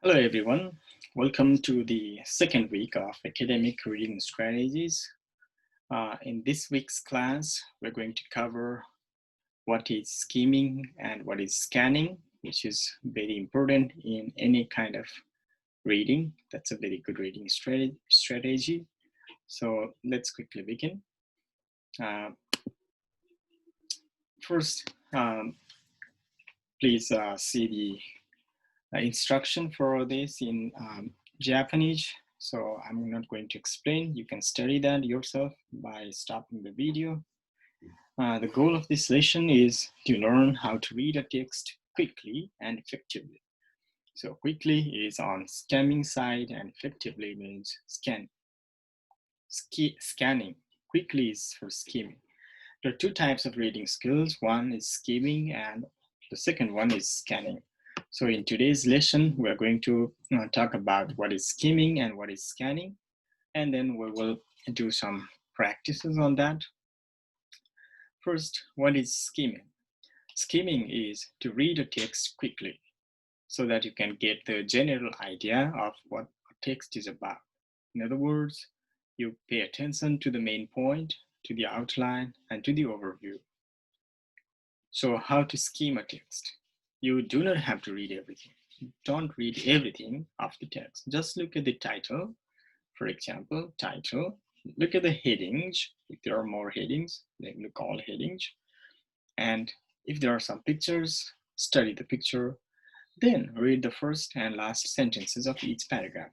Hello everyone, welcome to the second week of academic reading strategies. In this week's class, we're going to cover what is skimming and what is scanning, which is very important in any kind of reading. That's a very good reading strategy. So let's quickly begin. First, please see the instruction for this in Japanese. So I'm not going to explain. You can study that yourself by stopping the video. The goal of this session is to learn how to read a text quickly and effectively. So quickly is on skimming side and effectively means scanning. Quickly is for skimming. There are two types of reading skills. One is skimming and the second one is scanning. So in today's lesson, we're going to talk about what is skimming and what is scanning, and then we will do some practices on that. First, what is skimming? Skimming is to read a text quickly so that you can get the general idea of what a text is about. In other words, you pay attention to the main point, to the outline, and to the overview. So how to skim a text? You do not have to read everything. Don't read everything of the text. Just look at the title. For example, title. Look at the headings. If there are more headings, then look all headings. And if there are some pictures, study the picture. Then read the first and last sentences of each paragraph.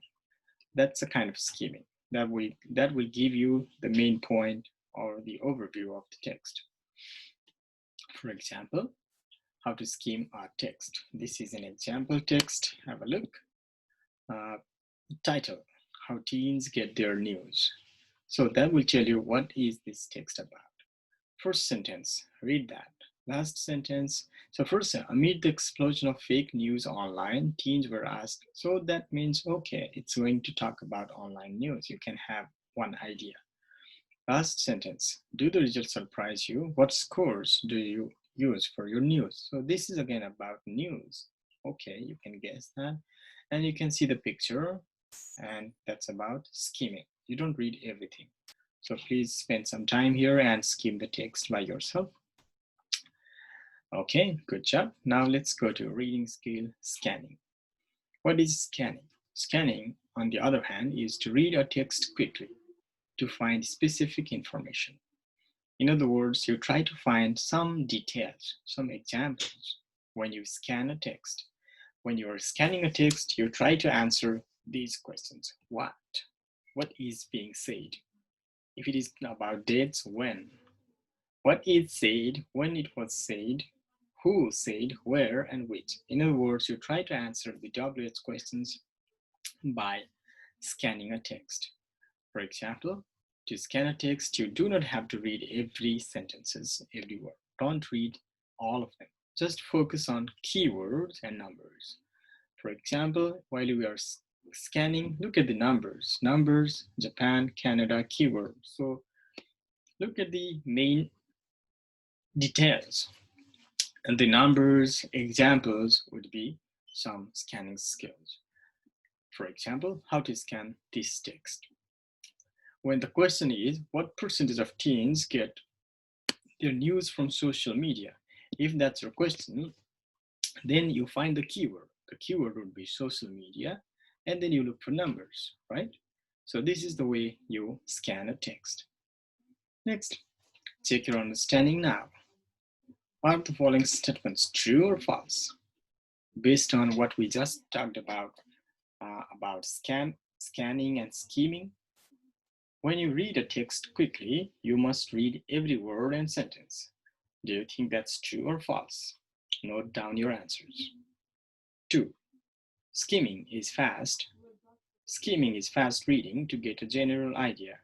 That's a kind of skimming. That will give you the main point or the overview of the text. For example, how to skim a text. This is an example text. Have a look. Title, how teens get their news. So that will tell you what is this text about. First sentence, read that. Last sentence. So first, amid the explosion of fake news online, teens were asked. So that means, okay, it's going to talk about online news. You can have one idea. Last sentence, do the results surprise you? What scores do you use for your news? So this is again about news. Okay, you can guess that. And you can see the picture, and that's about skimming. You don't read everything. So please spend some time here and skim the text by yourself. Okay, good job. Now let's go to reading skill scanning. What is scanning? Scanning, on the other hand, is to read a text quickly to find specific information. In other words, you try to find some details, some examples when you scan a text. When you are scanning a text, you try to answer these questions. What? What is being said? If it is about dates, when? What is said, when it was said, who said, where, and which. In other words, you try to answer the WH questions by scanning a text. For example, to scan a text, you do not have to read every sentences, every word. Don't read all of them. Just focus on keywords and numbers. For example, while we are scanning, look at the numbers. Numbers, Japan, Canada, keywords. So look at the main details. And the numbers examples would be some scanning skills. For example, how to scan this text. When the question is, what percentage of teens get their news from social media? If that's your question, then you find the keyword. The keyword would be social media, and then you look for numbers, right? So this is the way you scan a text. Next, check your understanding now. Are the following statements true or false? Based on what we just talked about scanning and skimming, when you read a text quickly, you must read every word and sentence. Do you think that's true or false? Note down your answers. 2. Skimming is fast. Skimming is fast reading to get a general idea.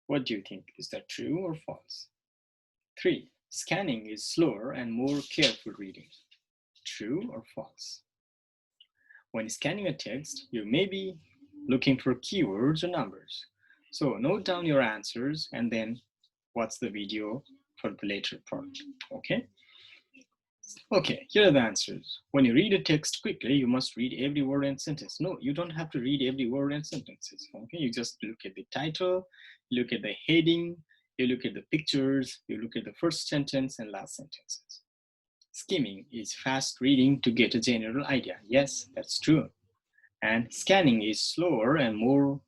What do you think? Is that true or false? 3. Scanning is slower and more careful reading. True or false? When scanning a text, you may be looking for keywords or numbers. So note down your answers and then watch the video for the later part, okay? Okay, here are the answers. When you read a text quickly, you must read every word and sentence. No, you don't have to read every word and sentences. Okay, you just look at the title, look at the heading, you look at the pictures, you look at the first sentence and last sentences. Skimming is fast reading to get a general idea. Yes, that's true. And scanning is slower and more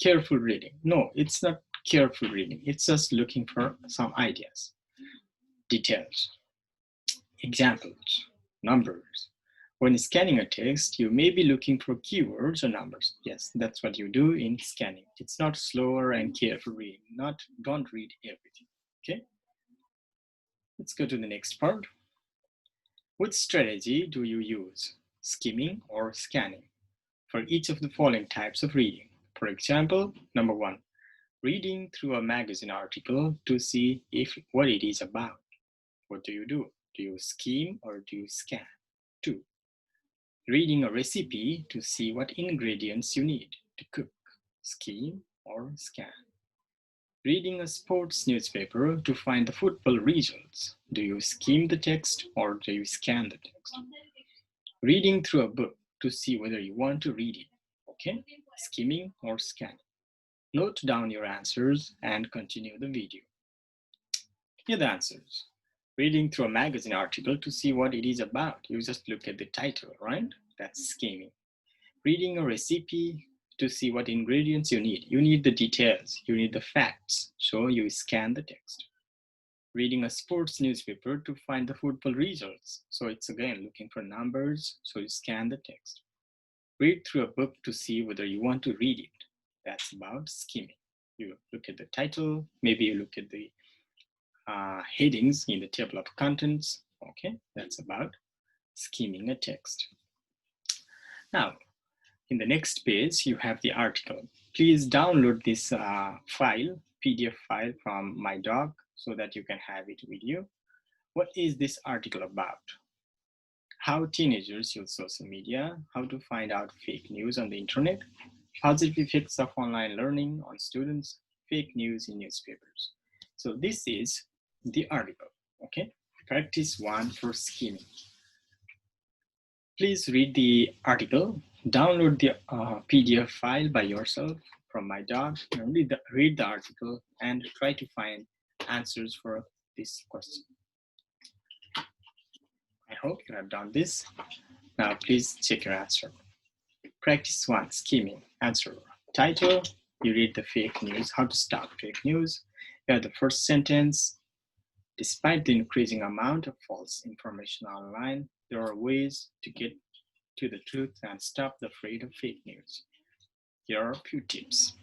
careful reading. No, it's not careful reading. It's just looking for some ideas, details. Examples, numbers. When scanning a text, you may be looking for keywords or numbers. Yes, that's what you do in scanning. It's not slower and careful reading. Don't read everything. Okay, let's go to the next part. Which strategy do you use, skimming or scanning, for each of the following types of reading? For example, number one, reading through a magazine article to see what it is about. What do? Do you skim or do you scan? 2. Reading a recipe to see what ingredients you need to cook. Skim or scan. Reading a sports newspaper to find the football results. Do you skim the text or do you scan the text? Reading through a book to see whether you want to read it. Okay, skimming or scanning. Note down your answers and continue the video. Here are the answers. Reading through a magazine article to see what it is about. You just look at the title, right? That's skimming. Reading a recipe to see what ingredients you need. You need the details, you need the facts, so you scan the text. Reading a sports newspaper to find the football results. So it's again looking for numbers, so you scan the text. Read through a book to see whether you want to read it. That's about skimming. You look at the title, maybe you look at the headings in the table of contents. Okay, that's about skimming a text. Now, in the next page, you have the article. Please download this file, PDF file from my doc so that you can have it with you. What is this article about? How teenagers use social media, how to find out fake news on the internet, positive effects of online learning on students, fake news in newspapers. So this is the article, okay? Practice 1 for skimming. Please read the article, download the PDF file by yourself from my doc, and read the article and try to find answers for this question. I hope you have done this. Now please check your answer. Practice 1, skimming. Answer. Title, you read the fake news, how to stop fake news. You have the first sentence. Despite the increasing amount of false information online, there are ways to get to the truth and stop the spread of fake news. Here are a few tips.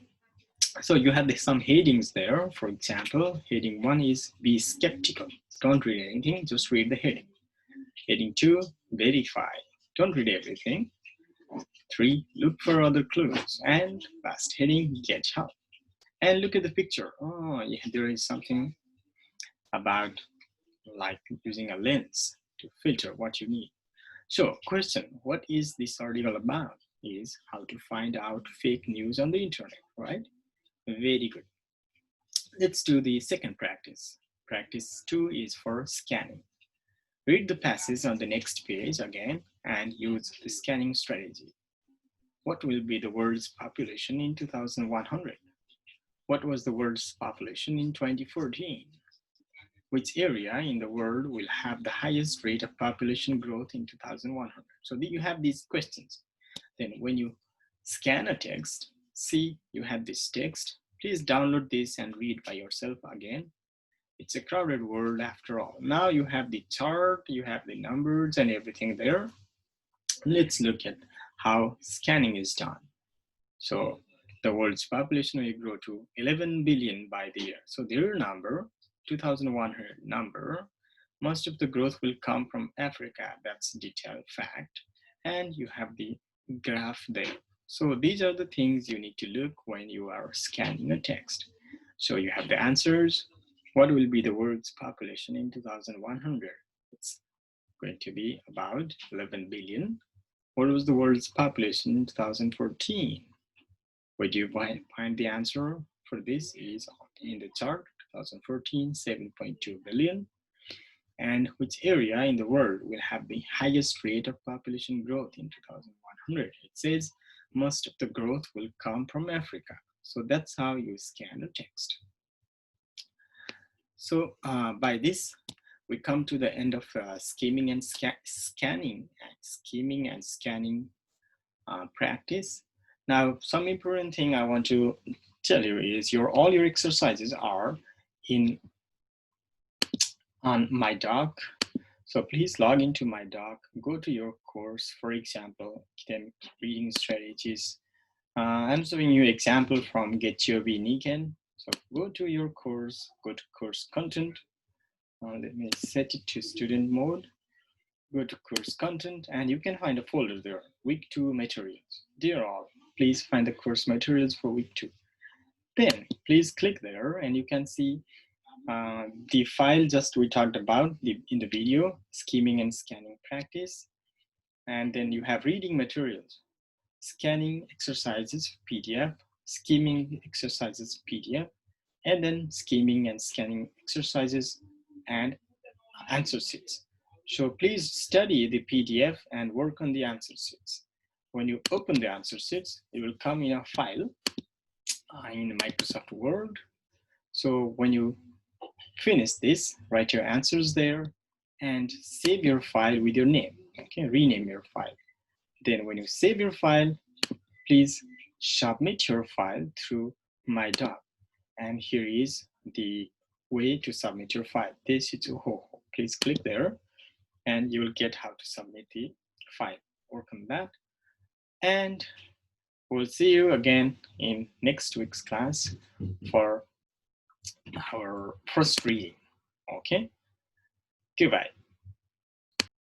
So you have some headings there. For example, heading 1 is be skeptical. Don't read anything, just read the heading. Heading 2, verify. Don't read everything. 3, look for other clues. And last heading, get help. And look at the picture. Oh, yeah, there is something about like using a lens to filter what you need. So, question, what is this article about? Is how to find out fake news on the internet, right? Very good. Let's do the second practice. Practice 2 is for scanning. Read the passage on the next page again and use the scanning strategy. What will be the world's population in 2100? What was the world's population in 2014? Which area in the world will have the highest rate of population growth in 2100? So you have these questions. Then when you scan a text, see you have this text. Please download this and read by yourself again. It's a crowded world after all. Now you have the chart, you have the numbers and everything there. Let's look at how scanning is done. So the world's population will grow to 11 billion by the year. So their number, 2100 number, most of the growth will come from Africa. That's detailed fact. And you have the graph there. So these are the things you need to look when you are scanning a text. So you have the answers. What will be the world's population in 2100? It's going to be about 11 billion. What was the world's population in 2014? Where do you find the answer for this is in the chart, 2014, 7.2 billion. and which area in the world will have the highest rate of population growth in 2100. It says most of the growth will come from Africa. So that's how you scan the text. So by this, we come to the end of skimming and scanning practice. Now, some important thing I want to tell you is all your exercises are on my doc. So please log into my doc, go to your course, for example, academic reading strategies. I'm showing you example from Get Your B Niken. So go to your course, go to course content. Let me set it to student mode. Go to course content and you can find a folder there, week 2 materials. Dear all, please find the course materials for week 2. Then please click there and you can see the file just we talked about in the video, skimming and scanning practice. And then you have reading materials, scanning exercises PDF, skimming exercises PDF, and then skimming and scanning exercises and answer sheets. So please study the PDF and work on the answer sheets. When you open the answer sheets, it will come in a file in Microsoft Word. So when you finish this, write your answers there and save your file with your name. Okay, rename your file. Then when you save your file, please submit your file through my doc. And here is the way to submit your file. This is please click there and you will get how to submit the file. Work on that. And we'll see you again in next week's class for our first reading. Okay, goodbye.